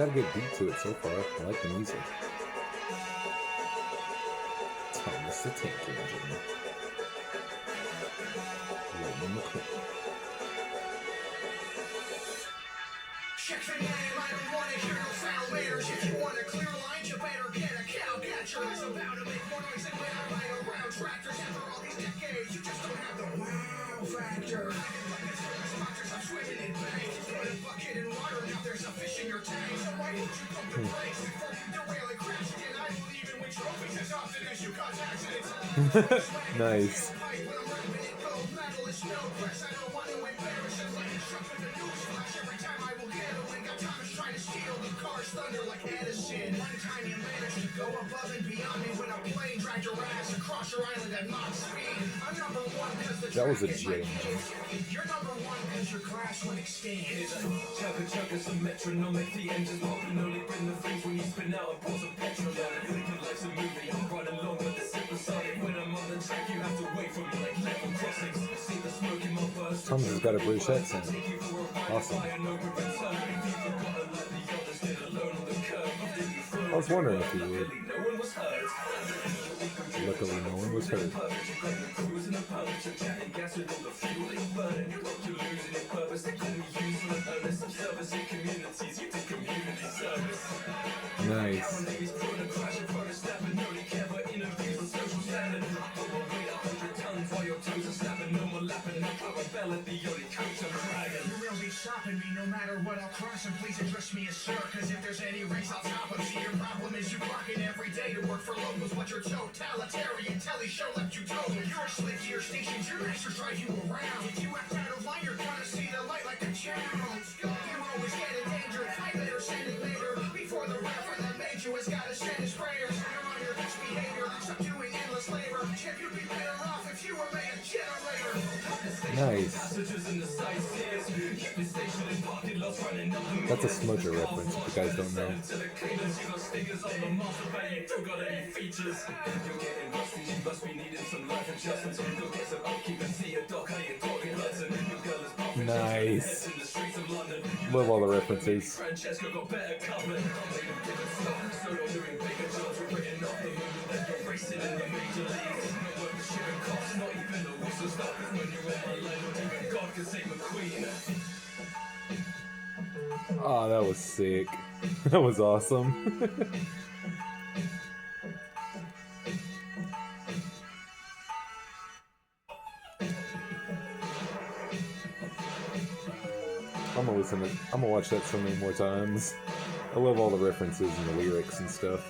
got a good beat to it so far. I like the music. Thomas the Tank Engine. Lightning McQueen. Check the name, I don't wanna hear no salamanders. If you want a clear line, you better get a cow catcher. It's about to make more noise than when I ride around tractors. After all these decades, you just don't have the wow factor. I'm swimming in banks, put a bucket in water, now there's a fish in your tank. So why don't you pump the brakes before you derail and crash again? I don't even win trophies as often as you cause accidents. Nice. Every time I will get a wing, got Thomas trying to steal the car's thunder like Edison. One time you managed to go above and beyond me when a plane dragged your ass across your island at Mach speed. I'm number one because the That was a track is my J. kid. You're number one because your class went extinct. Chugga chugga's a metronomic. The engine's popping, only bring the things when you spin out and pour some petrol on it. Thinking life's a movie, I'm running along with the supersonic. When I'm on the track, you have to wait for me like level crossings. See the smoke in my burst. Thomas has got a British accent. Awesome. I was wondering if he would. Luckily, no one was hurt. Nice. You will be stopping me no matter what I'll cross, and please address me as sir, cause if there's any race I'll top them. See, your problem is you clocking every day to work for locals, but your totalitarian telly show left you total. You're slick to your stations, your masters drive you around. If you act out of line, you're gonna see the light like a channel. You always get endangered, fight later, send it later. Before the reverend that made you has gotta send his prayers. You're on your best behavior, stop doing endless labor. Chip, you'd be better off if you were made a generator. Nice. That's a Smudger reference, if you guys don't know. Nice. Love all the references. Oh, that was sick. That was awesome. I'm gonna watch that so many more times. I love all the references and the lyrics and stuff.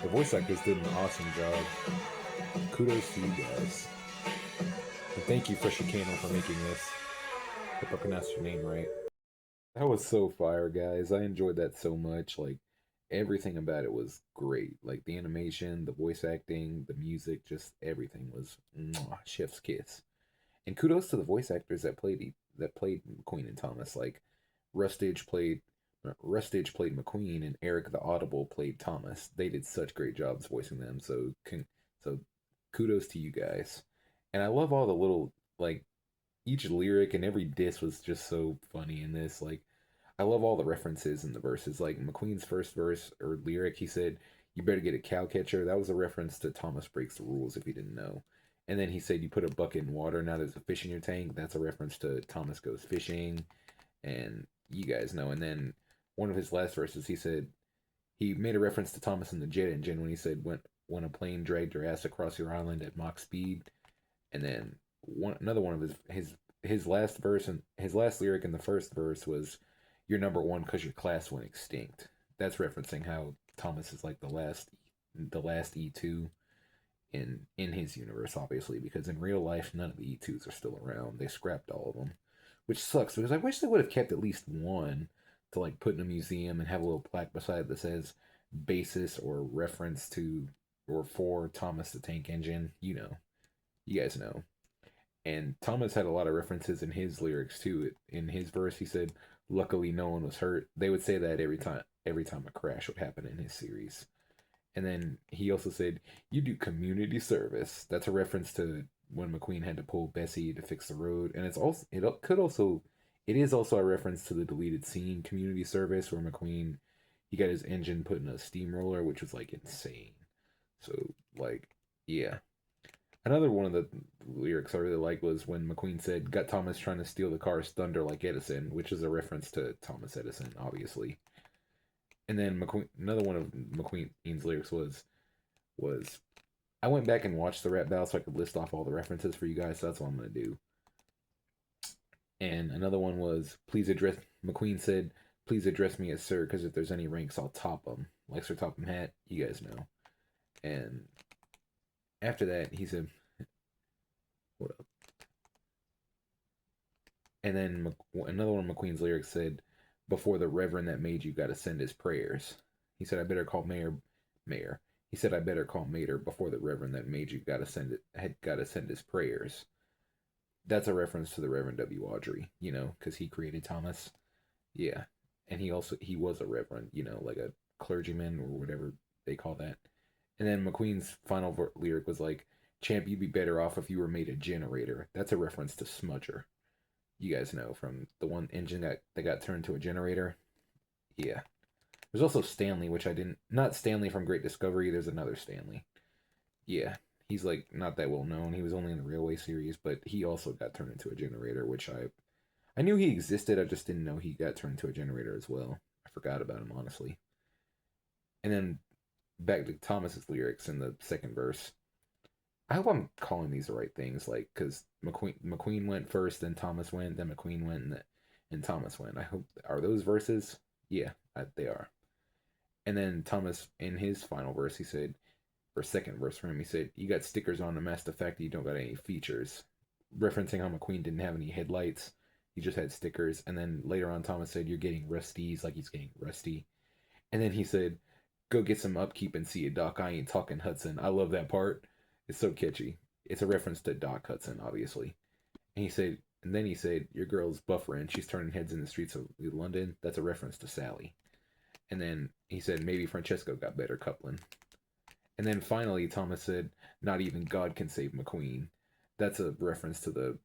The voice actors did an awesome job. Kudos to you guys. And thank you, Freshicano, for making this. Hope I pronounced your name right. That was so fire, guys. I enjoyed that so much. Like, everything about it was great. Like, the animation, the voice acting, the music, just everything was chef's kiss. And kudos to the voice actors that played McQueen and Thomas. Like, Rustage played Rustage played McQueen, and Eric the Audible played Thomas. They did such great jobs voicing them. So kudos to you guys. And I love all the little, like, each lyric and every diss was just so funny in this. Like, I love all the references in the verses. Like, McQueen's first verse or lyric, he said, "You better get a cow catcher." That was a reference to Thomas Breaks the Rules, if you didn't know. And then he said, "You put a bucket in water, now there's a fish in your tank." That's a reference to Thomas Goes Fishing. And you guys know. And then one of his last verses, he said, he made a reference to Thomas and the jet engine when he said, when a plane dragged your ass across your island at Mach speed. And then another one of his last verse and his last lyric in the first verse was, "You're number one because your class went extinct." That's referencing how Thomas is like the last E2 in his universe, obviously, because in real life none of the E2s are still around. They scrapped all of them, which sucks because I wish they would have kept at least one to like put in a museum and have a little plaque beside that says basis or reference to or for Thomas the Tank Engine. You guys know. And Thomas had a lot of references in his lyrics too. In his verse, he said, "Luckily, no one was hurt." They would say that every time a crash would happen in his series. And then he also said, "You do community service." That's a reference to when McQueen had to pull Bessie to fix the road, and it is also a reference to the deleted scene community service where McQueen he got his engine put in a steamroller, which was like insane. So like, yeah. Another one of the lyrics I really liked was when McQueen said, "Got Thomas trying to steal the car's thunder like Edison," which is a reference to Thomas Edison, obviously. And then another one of McQueen's lyrics was I went back and watched the rap battle so I could list off all the references for you guys. So that's what I'm gonna do. And another one was, "Please address." McQueen said, "Please address me as sir, because if there's any ranks, I'll top them." Like Sir Topham Hatt, you guys know. And after that, he said, "What up?" And then another one of McQueen's lyrics said, "Before the reverend that made you, got to send his prayers." He said, "I better call Mayor." He said, "I better call Mater before the reverend that made you, got to send his prayers." That's a reference to the Reverend W. Audrey, because he created Thomas. Yeah, and he was a reverend, like a clergyman or whatever they call that. And then McQueen's final lyric was like, "Champ, you'd be better off if you were made a generator." That's a reference to Smudger. You guys know from the one engine that got turned to a generator. Yeah. There's also Stanley, which I didn't. Not Stanley from Great Discovery. There's another Stanley. Yeah, he's like not that well known. He was only in the Railway series, but he also got turned into a generator, which I knew he existed. I just didn't know he got turned into a generator as well. I forgot about him honestly. And then back to Thomas's lyrics in the second verse. I hope I'm calling these the right things, like because McQueen went first, then Thomas went, then McQueen went, and Thomas went. I hope are those verses? Yeah, they are. And then Thomas, in his final verse, he said, or second verse for him, he said, "You got stickers on to mask the fact that you don't got any features," referencing how McQueen didn't have any headlights. He just had stickers. And then later on, Thomas said, "You're getting rusties," like he's getting rusty. And then he said, "Go get some upkeep and see a Doc. I ain't talking Hudson." I love that part. It's so catchy. It's a reference to Doc Hudson, obviously. And then he said, "Your girl's buffering. She's turning heads in the streets of London." That's a reference to Sally. And then he said, "Maybe Francesco got better coupling." And then finally, Thomas said, "Not even God can save McQueen." That's a reference to the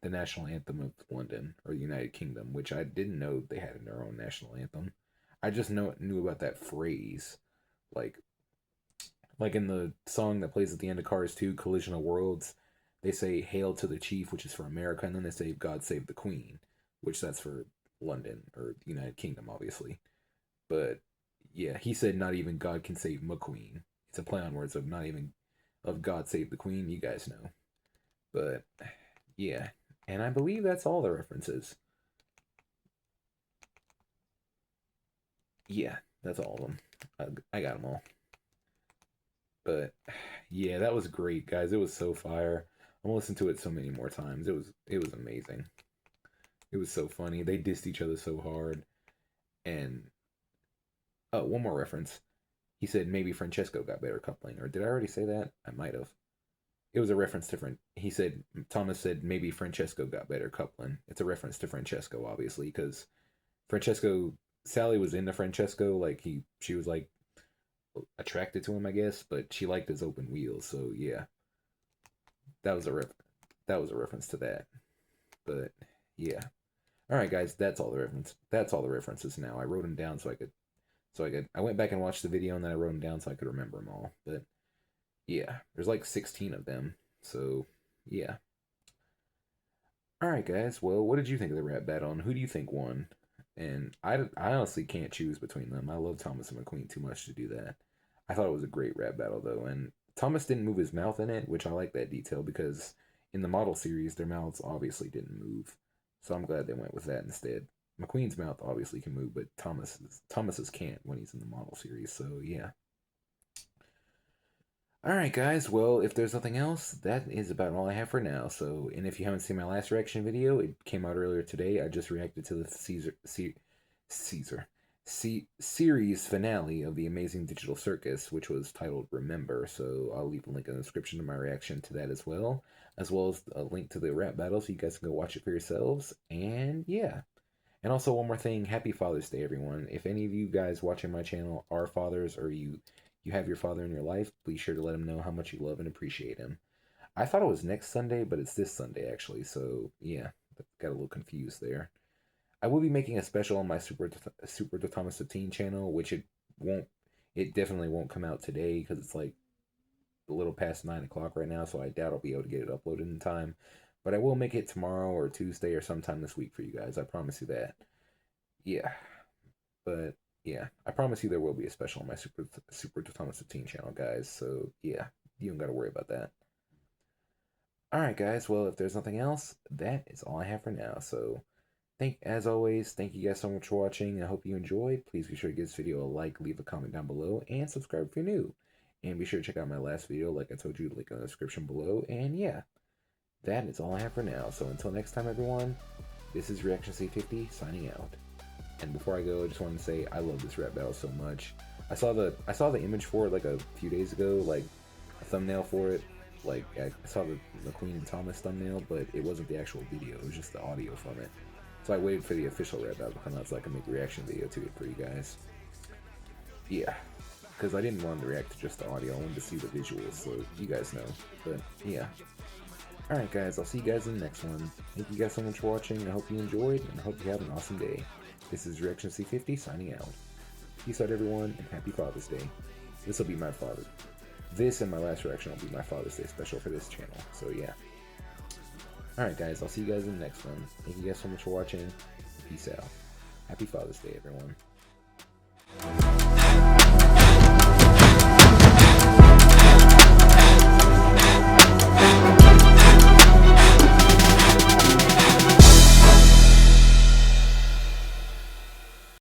national anthem of London or the United Kingdom, which I didn't know they had in their own national anthem. I just knew about that phrase, like like in the song that plays at the end of Cars 2, Collision of Worlds. They say "Hail to the Chief," which is for America, and then they say "God save the Queen," which that's for London or the United Kingdom, obviously. But yeah, he said, "Not even God can save McQueen." It's a play on words of not even of "God save the Queen." You guys know. But yeah, and I believe that's all the references. Yeah, that's all of them. I got them all. But yeah, that was great, guys. It was so fire. I'm gonna listen to it so many more times. It was amazing. It was so funny. They dissed each other so hard. And oh, one more reference. He said maybe Francesco got better coupling, or did I already say that? I might have. It was a reference to He said Thomas said maybe Francesco got better coupling. It's a reference to Francesco, obviously, because Francesco Sally was into Francesco. Like she was like attracted to him, I guess, but she liked his open wheels. So yeah, that was a that was a reference to that. But yeah, all right, guys, that's all the reference. That's all the references. Now I wrote them down I went back and watched the video and then I wrote them down so I could remember them all. But yeah, there's like 16 of them. So yeah. All right, guys. Well, what did you think of the rap battle, and who do you think won? And I honestly can't choose between them. I love Thomas and McQueen too much to do that. I thought it was a great rap battle though, and Thomas didn't move his mouth in it, which I like that detail because in the model series their mouths obviously didn't move. So I'm glad they went with that instead. McQueen's mouth obviously can move, but Thomas's can't when he's in the model series. So yeah. All right, guys. Well, if there's nothing else, that is about all I have for now. So, and if you haven't seen my last reaction video, it came out earlier today. I just reacted to the series finale of the Amazing Digital Circus, which was titled Remember. So I'll leave a link in the description to my reaction to that as well as a link to the rap battle, so you guys can go watch it for yourselves. And yeah. And also one more thing, happy Father's Day, everyone. If any of you guys watching my channel are fathers or you have your father in your life, be sure to let him know how much you love and appreciate him. I thought it was next Sunday, but it's this Sunday actually. So yeah, got a little confused there. I will be making a special on my Super Thomas the Teen channel, which won't it definitely won't come out today because it's like a little past 9 o'clock right now, so I doubt I'll be able to get it uploaded in time. But I will make it tomorrow or Tuesday or sometime this week for you guys. I promise you that. Yeah, but yeah, I promise you there will be a special on my Super Thomas the Teen channel, guys. So yeah, you don't got to worry about that. All right, guys. Well, if there's nothing else, that is all I have for now. So as always, thank you guys so much for watching. I hope you enjoyed. Please be sure to give this video a like, leave a comment down below, and subscribe if you're new. And be sure to check out my last video, like I told you, link in the description below. And yeah, that is all I have for now. So until next time, everyone, this is Reaction C50 signing out. And before I go, I just wanted to say I love this rap battle so much. I saw the image for it like a few days ago, like a thumbnail for it. Like I saw the McQueen and Thomas thumbnail, but it wasn't the actual video. It was just the audio from it. So I waited for the official rap battle to come out so I could make a reaction video to it for you guys. Yeah, because I didn't want to react to just the audio. I wanted to see the visuals, so you guys know. But yeah. Alright guys, I'll see you guys in the next one. Thank you guys so much for watching. I hope you enjoyed, and I hope you have an awesome day. This is Reaction C50 signing out. Peace out everyone, and happy Father's Day. This will be my father. This and my last reaction will be my Father's Day special for this channel, so yeah. Alright guys, I'll see you guys in the next one. Thank you guys so much for watching. Peace out. Happy Father's Day, everyone.